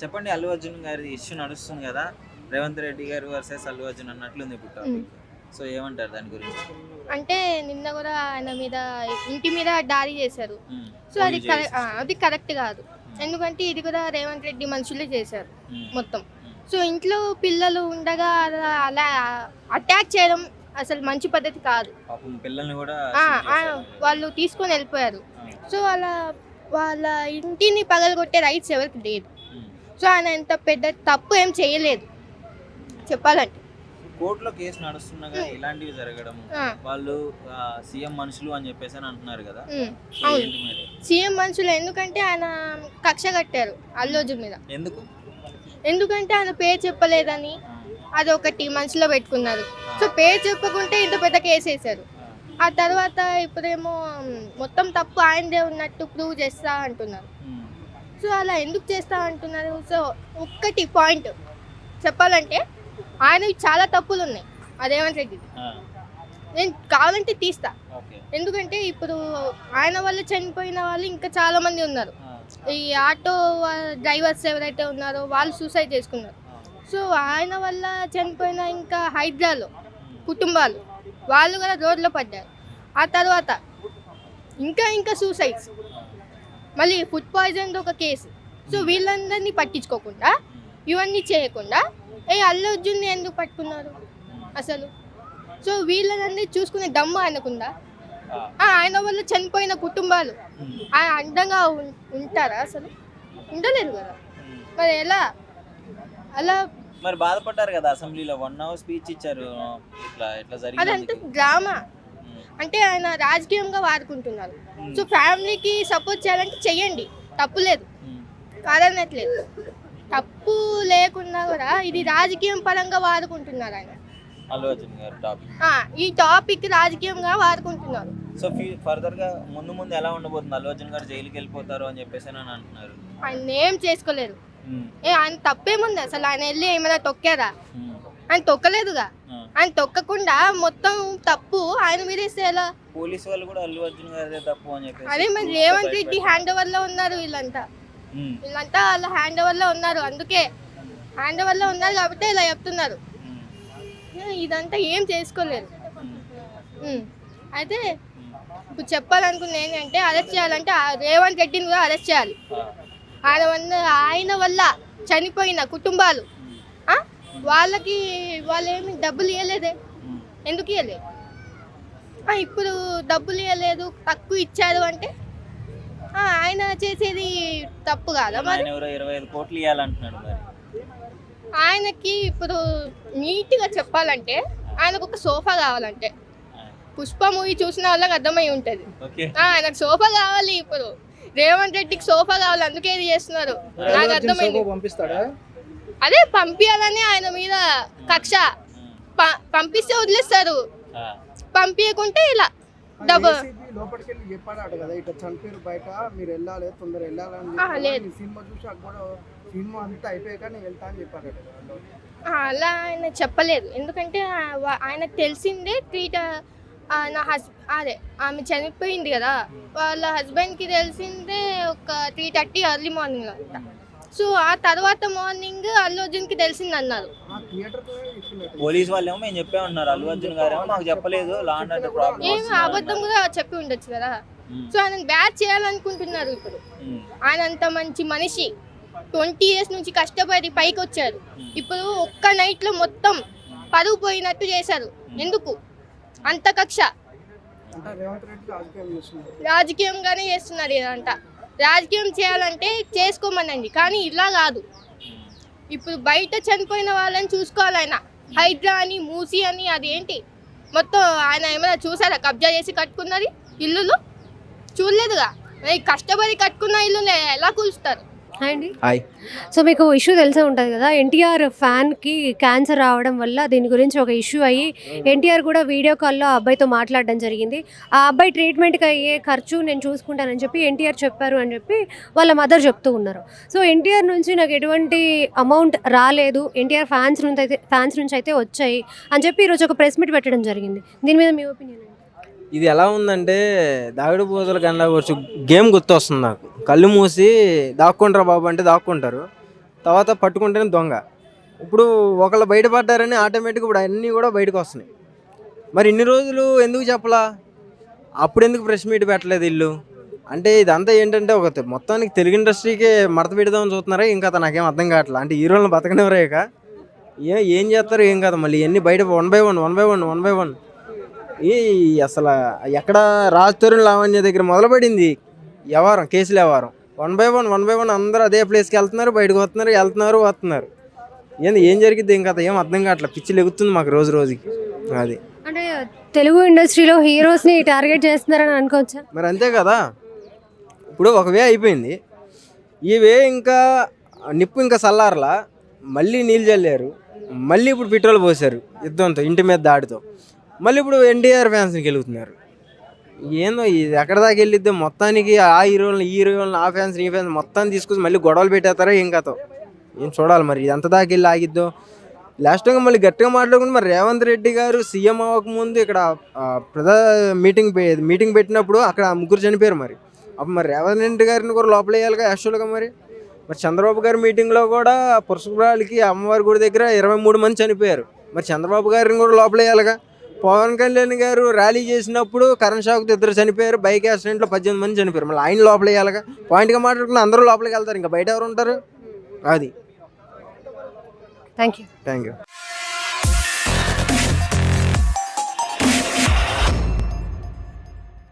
చెప్పండి, అల్లు అర్జున్ గారి ఇష్యూ నడుస్తుంది కదా, రేవంత్ రెడ్డి గారు వర్సెస్ అల్లు అర్జున్ అన్నట్లుంది ఇప్పుడు టాపిక్. సో ఏమంటారు దాని గురించి? అంటే నిన్న కూడా ఆయన మీద ఇంటి మీద దాడి చేశారు. సో అది పోలీస్ చేసి. అది కరెక్ట్ కాదు. ఎందుకంటే ఇది కూడా రేవంత్ రెడ్డి మనుషులే చేశారు మొత్తం. సో ఇంట్లో పిల్లలు ఉండగా అలా అటాక్ చేయడం అసలు మంచి పద్ధతి కాదు. పాపం పిల్లల్ని కూడా వాళ్ళు తీసుకొని వెళ్ళిపోయారు. సో అలా వాళ్ళ ఇంటిని పగలగొట్టే రైట్స్ ఎవరికి లేదు. సో ఆయన ఎంత పెద్ద తప్పు ఏం చేయలేదు చెప్పాలంటే. కోర్టులో కేసు నడుస్తుండగా ఇలాంటివి జరగడం, వాళ్ళు సీఎం మనుషులు అని చెప్పేసి అని అంటున్నారు కదా. సో అవును. ఏంటి మరి? సీఎం మనుషులు ఎందుకంటే ఆయన కక్ష కట్టారు అల్లు అర్జున్ మీద. ఎందుకంటే ఆయన పేరు చెప్పలేదని అది ఒకటి మనసులో పెట్టుకున్నారు. సో పేరు చెప్పకుంటే ఇంత పెద్ద కేసు వేశారు. ఆ తర్వాత ఇప్పుడేమో మొత్తం తప్పు ఆయనదే ఉన్నట్టు ప్రూవ్ చేస్తా అంటున్నారు. సో అలా ఎందుకు చేస్తా అంటున్నారు? సో ఒక్కటి పాయింట్ చెప్పాలంటే ఆయన చాలా తప్పులు ఉన్నాయి రేవంత్ రెడ్డి. నేను కావాలంటే తీస్తా. ఎందుకంటే ఇప్పుడు ఆయన వల్ల చనిపోయిన వాళ్ళు ఇంకా చాలా మంది ఉన్నారు. ఈ ఆటో డ్రైవర్స్ ఎవరైతే ఉన్నారో వాళ్ళు సూసైడ్ చేసుకున్నారు. సో ఆయన వల్ల చనిపోయిన ఇంకా హైదరాబాద్లో కుటుంబాలు వాళ్ళు కూడా రోడ్లో పడ్డారు. ఆ తర్వాత ఇంకా సూసైడ్స్, మళ్ళీ ఫుడ్ పాయిజన్ ఒక కేసు. సో వీళ్ళందరినీ పట్టించుకోకుండా ఇవన్నీ చేయకుండా అల్లు అర్జున్ని ఎందుకు పట్టుకున్నారు అసలు? సో వీళ్ళని చూసుకునే దమ్ము ఆయనకుందా? ఆయన వల్ల చనిపోయిన కుటుంబాలు ఆయన అండంగా ఉంటారా? అసలు ఉండలేదు కదా. మరి ఎలా అలా మరి బాధపడ్డారు కదా అసెంబ్లీలో 1 hour స్పీచ్ ఇచ్చారు. ఇట్లా జరిగింది. అదంతా డ్రామా. అంటే ఆయన రాజకీయంగా వాడుకుంటున్నారు. సో ఫ్యామిలీకి సపోర్ట్ చేయాలంటే చెయ్యండి, తప్పు లేదు, కాదనట్లేదు. తప్పు లేకున్నా కూడా ఇది రాజకీయం పరంగా వాడుకుంటున్నారు ఆయన. అల్లు అర్జున్ గారు టాపిక్, ఈ టాపిక్ రాజకీయంగా వాడుకుంటున్నారు. సో ఫర్దర్ గా ముందు ఎలా ఉండబోతుంది? అల్లు అర్జున్ గారు జైలుకి వెళ్ళిపోతారు అని చెప్పేసి అని అంటున్నారు. ఆయన ఏం చేసుకోలేరు. ఆయన తప్పేముంది అసలు? ఆయన వెళ్ళి ఏమైనా తొక్కారా? ఆయన తొక్కలేదుగా. ఆయన తొక్కకుండా మొత్తం తప్పు ఆయన మీద వేస్తే ఎలా? పోలీసు వాళ్ళు కూడా అల్లు అర్జున్ గారి తప్పు అని చెప్పేసి. అదే మరి రేవంత్ రెడ్డి హ్యాండ్ ఓవర్ లో ఉన్నారు వీళ్ళంతా వాళ్ళ హ్యాండ్ ఓవర్ లో ఉన్నారు. అందుకే హ్యాండ్ ఓవర్ లో ఉన్నారు కాబట్టి ఇలా చెప్తున్నారు. ఇదంతా ఏం చేసుకోలేరు. అయితే ఇప్పుడు చెప్పాలనుకున్నా ఏంటంటే అరెస్ట్ చేయాలంటే రేవంత్ రెడ్డిని కూడా అరెస్ట్ చేయాలి. ఆయన వల్ల చనిపోయిన కుటుంబాలు వాళ్ళకి వాళ్ళేమి డబ్బులు ఇవ్వలేదే, ఎందుకు ఇవ్వలేదు? ఇప్పుడు డబ్బులు ఇవ్వలేదు, తక్కువ ఇచ్చారు అంటే ఆయన చేసేది తప్పు కాదా? మరి 25 కోట్లు ఇవ్వాలంటున్నాడు. మరి ఆయనకి ఇప్పుడు నీట్గా చెప్పాలంటే ఆయనకు ఒక సోఫా కావాలంటే, పుష్ప మూవీ చూసిన వాళ్ళకి అర్థమై ఉంటుంది. ఆయనకు సోఫా కావాలి. ఇప్పుడు రేవంత్ రెడ్డికి సోఫా కావాలి, అందుకే ఇది చేస్తున్నారు. నాకు అర్థమైంది. అదే పంపించాలని ఆయన మీద కక్ష. పంపిస్తే వదిలేస్తారు, పంపించకుంటే ఇలా డబ్బు. అలా ఆయన చెప్పలేదు. ఎందుకంటే ఆయనకు తెలిసిందే అదే ఆమె చనిపోయింది కదా, వాళ్ళ హస్బెండ్కి తెలిసిందే ఒక 3:30 ఎర్లీ మార్నింగ్ అంట. సో ఆ తర్వాత మార్నింగ్ అల్లు అర్జున్కి తెలిసింది అన్నారు. పోలీస్ వాళ్ళేమో మేము చెప్పే ఉన్నారు, అల్లు అర్జున్ గారు మాకు చెప్పలేదు, ఏం అబద్ధం కూడా చెప్పి ఉండొచ్చు కదా. సో ఆయన బ్యాచ్ చేయాలనుకుంటున్నారు. ఇప్పుడు ఆయన అంత మంచి మనిషి, 20 years నుంచి కష్టపడి పైకి వచ్చారు. ఇప్పుడు ఒక్క నైట్లో మొత్తం పరువు పోయినట్టు చేశారు. ఎందుకు అంత కక్ష? రాజకీయంగానే చేస్తున్నారు. ఇదంతా రాజకీయం చేయాలంటే చేసుకోమనండి, కానీ ఇలా కాదు. ఇప్పుడు బయట చనిపోయిన వాళ్ళని చూసుకోవాలి ఆయన. హైడ్రా అని, మూసి అని, అదేంటి మొత్తం ఆయన ఏమైనా చూసారా? కబ్జా చేసి కట్టుకున్నది ఇల్లులు చూడలేదుగా. కష్టపడి కట్టుకున్న ఇల్లు ఎలా కూల్చుతారు? అండి. సో మీకు ఇష్యూ తెలిసే ఉంటుంది కదా, ఎన్టీఆర్ ఫ్యాన్కి క్యాన్సర్ రావడం వల్ల దీని గురించి ఒక ఇష్యూ అయ్యి ఎన్టీఆర్ కూడా వీడియో కాల్లో ఆ అబ్బాయితో మాట్లాడడం జరిగింది. ఆ అబ్బాయి ట్రీట్మెంట్కి అయ్యే ఖర్చు నేను చూసుకుంటానని చెప్పి ఎన్టీఆర్ చెప్పారు అని చెప్పి వాళ్ళ మదర్ చెప్తూ ఉన్నారు. సో ఎన్టీఆర్ నుంచి నాకు ఎటువంటి అమౌంట్ రాలేదు, ఎన్టీఆర్ ఫ్యాన్స్ నుంచి అయితే వచ్చాయి అని చెప్పి ఈరోజు ఒక ప్రెస్ మీట్ పెట్టడం జరిగింది. దీని మీద మీ ఒపీనియన్ ఏంటి? ఇది ఎలా ఉందంటే దాగుడు పూతల గండా గురించి గేమ్ గుర్తొస్తుంది నాకు. కళ్ళు మూసి దాక్కుంటారా బాబు అంటే దాక్కుంటారు, తర్వాత పట్టుకుంటేనే దొంగ. ఇప్పుడు ఒకళ్ళు బయటపడ్డారని ఆటోమేటిక్గా ఇప్పుడు అన్నీ కూడా బయటకు వస్తున్నాయి. మరి ఇన్ని రోజులు ఎందుకు చెప్పలా? అప్పుడు ఎందుకు ప్రెస్ మీట్ పెట్టలేదు వీళ్ళు? అంటే ఇదంతా ఏంటంటే ఒక మొత్తానికి తెలుగు ఇండస్ట్రీకే మడత పెడదామని చూస్తున్నారా? ఇంకా నాకేం అర్థం కావట్లేదు. అంటే హీరోలను బతకనివ్వరేక ఏం చేస్తారు ఏం కాదు. మళ్ళీ ఇవన్నీ బయట వన్ బై వన్ ఈ అసలు ఎక్కడ రాజ్ తరుణ్ లావణ్య దగ్గర మొదలుపడింది వ్యవహారం, కేసులు వ్యవహారం. వన్ బై వన్ అందరూ అదే ప్లేస్కి వెళ్తున్నారు, బయటకు వస్తున్నారు. ఏం జరిగిద్ది ఏం కదా ఏం అర్థం కావట్లేదు. పిచ్చిలు ఎగుతుంది మాకు రోజు రోజుకి. అది అంటే తెలుగు ఇండస్ట్రీలో హీరోస్ని టార్గెట్ చేస్తున్నారని అనుకోవచ్చా? మరి అంతే కదా. ఇప్పుడు ఒక వే అయిపోయింది, ఈ వే ఇంకా నిప్పు ఇంకా చల్లారలా, మళ్ళీ నీళ్ళు చల్లారు, మళ్ళీ ఇప్పుడు పెట్రోల్ పోసారు యుద్ధంతో, ఇంటి మీద దాడితో. మళ్ళీ ఇప్పుడు ఎన్టీఆర్ ఫ్యాన్స్ని గెలుగుతున్నారు. ఏందో ఇది ఎక్కడ దాకా వెళ్ళిద్దో మొత్తానికి. ఆ హీరోలను ఆ ఫ్యాన్స్ ఈ ఫ్యాన్స్ మొత్తాన్ని తీసుకొచ్చి మళ్ళీ గొడవలు పెట్టేస్తారా ఏం కథో ఏం చూడాలి. మరి ఎంత దాకా వెళ్ళి ఆగిద్దో. లాస్ట్ టైం మళ్ళీ గట్టిగా మాట్లాడుకుంటే మరి రేవంత్ రెడ్డి గారు సీఎం అవ్వకముందు ఇక్కడ మీటింగ్ పెట్టినప్పుడు అక్కడ 3 చనిపోయారు. మరి అప్పుడు మరి రేవంత్ రెడ్డి గారిని కూడా లోపల వేయాలిగా యాక్చువల్గా. మరి చంద్రబాబు గారి మీటింగ్లో కూడా పురుషురాలకి అమ్మవారి గుడి దగ్గర 23 మంది చనిపోయారు. మరి చంద్రబాబు గారిని కూడా లోపల వేయాలిగా. పవన్ కళ్యాణ్ గారు ర్యాలీ చేసినప్పుడు కరెంట్ షాక్తో 2 చనిపోయారు, బైక్ యాక్సిడెంట్లో 18 మంది చనిపోయారు. మళ్ళీ ఆయన లోపల వేయాలిగా. పాయింట్గా మాట్లాడుకుని అందరూ లోపలికి వెళ్తారు, ఇంకా బయట ఎవరు ఉంటారు? అది. Thank you.